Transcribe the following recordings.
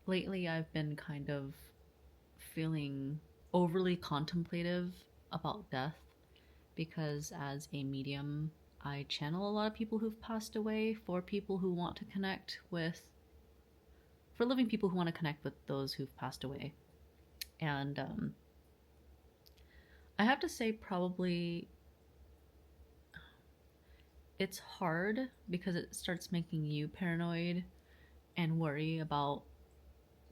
Lately, I've been kind of feeling overly contemplative about death because, as a medium, I channel a lot of people who've passed away for people who want to connect with, for living people who want to connect with those who've passed away. And I have to say, probably it's hard because it starts making you paranoid and worry about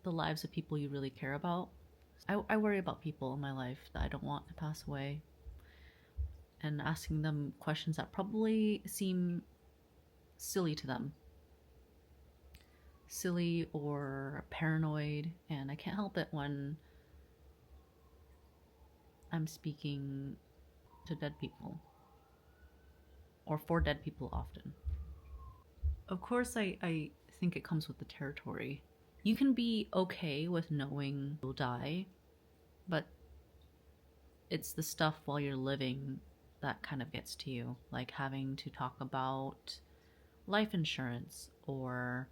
the lives of people you really care about. I worry about people in my life that I don't want to pass away and asking them questions that probably seem silly to them. Silly or paranoid, and I can't help it when I'm speaking to dead people or for dead people often. Of course, I think it comes with the territory. You can be okay with knowing you'll die, but it's the stuff while you're living that kind of gets to you, like having to talk about life insurance or,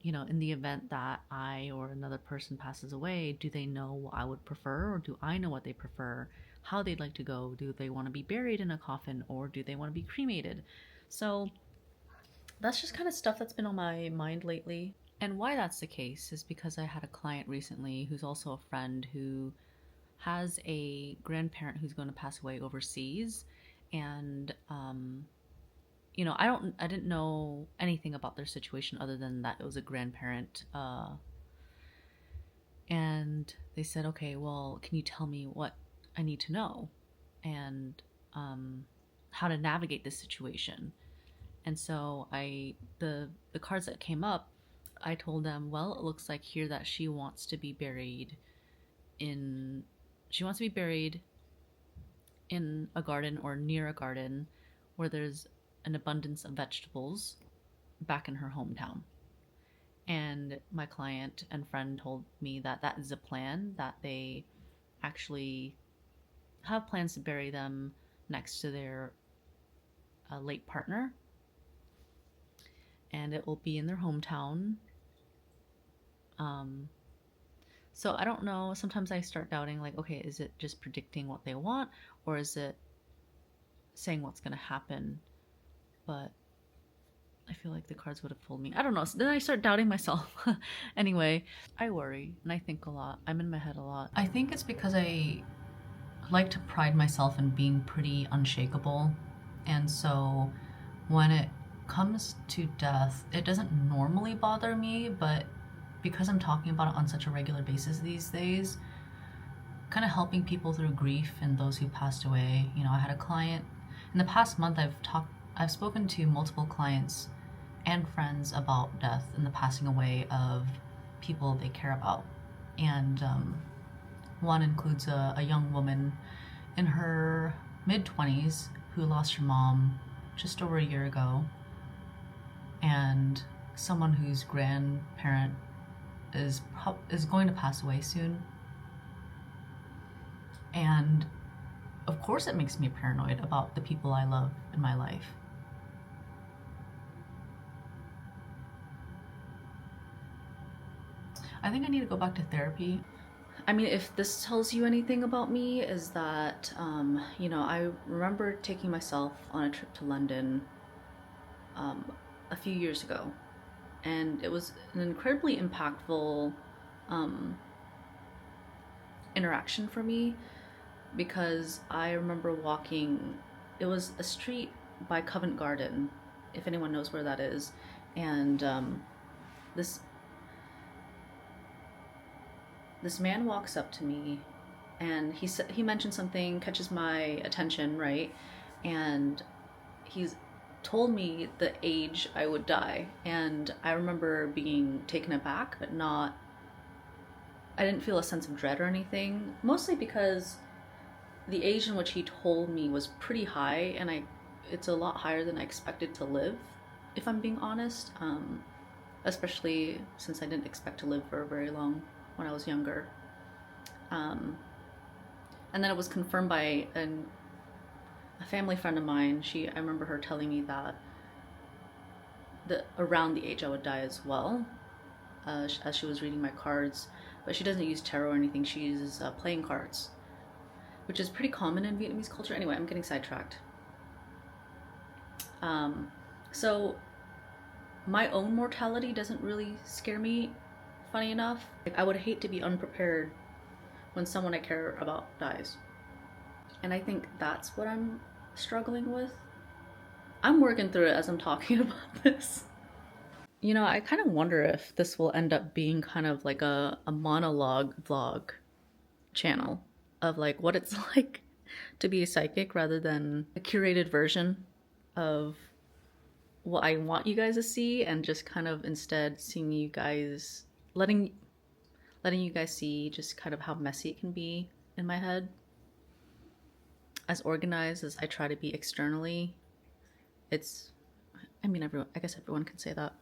you know, in the event that I or another person passes away, do they know what I would prefer, or do I know what they prefer, how they'd like to go? Do they want to be buried in a coffin, or do they want to be cremated? So that's just kind of stuff that's been on my mind lately. And why that's the case is because I had a client recently who's also a friend who has a grandparent who's going to pass away overseas, and you know, I didn't know anything about their situation other than that it was a grandparent, and they said, okay, well, can you tell me what I need to know and how to navigate this situation? And so the cards that came up, I told them, well, it looks like here that she wants to be buried in a garden or near a garden where there's an abundance of vegetables back in her hometown. And my client and friend told me that that is a plan, that they actually have plans to bury them next to their late partner. And it will be in their hometown. So I don't know. Sometimes I start doubting, like, okay, is it just predicting what they want, or is it saying what's going to happen? But I feel like the cards would have told me. I don't know. So then I start doubting myself. Anyway, I worry and I think a lot. I'm in my head a lot. I think it's because I like to pride myself in being pretty unshakable. And so when it comes to death, it doesn't normally bother me, but because I'm talking about it on such a regular basis these days, kind of helping people through grief and those who passed away. You know, I had a client in the past month. I've spoken to multiple clients and friends about death and the passing away of people they care about. And one includes a young woman in her mid-20s who lost her mom just over a year ago, and someone whose grandparent is going to pass away soon. And of course it makes me paranoid about the people I love in my life. I think I need to go back to therapy. I mean, if this tells you anything about me, is that, you know, I remember taking myself on a trip to London a few years ago. And it was an incredibly impactful interaction for me, because I remember walking, it was a street by Covent Garden, if anyone knows where that is. And this man walks up to me, and he mentioned something, catches my attention, right? And he's told me the age I would die, and I remember being taken aback, but I didn't feel a sense of dread or anything, mostly because the age in which he told me was pretty high, and it's a lot higher than I expected to live, if I'm being honest, especially since I didn't expect to live for very long when I was younger. Um, and then it was confirmed by a family friend of mine. I remember her telling me that around the age I would die as well, as she was reading my cards. But she doesn't use tarot or anything. She uses playing cards, which is pretty common in Vietnamese culture. Anyway, I'm getting sidetracked. Um, so my own mortality doesn't really scare me, funny enough. Like, I would hate to be unprepared when someone I care about dies. And I think that's what I'm struggling with. I'm working through it as I'm talking about this. You know, I kind of wonder if this will end up being kind of like a monologue vlog channel of like what it's like to be a psychic rather than a curated version of what I want you guys to see, and just kind of instead seeing you guys, letting you guys see just kind of how messy it can be in my head. As organized as I try to be externally, it's, I mean, everyone, I guess everyone can say that.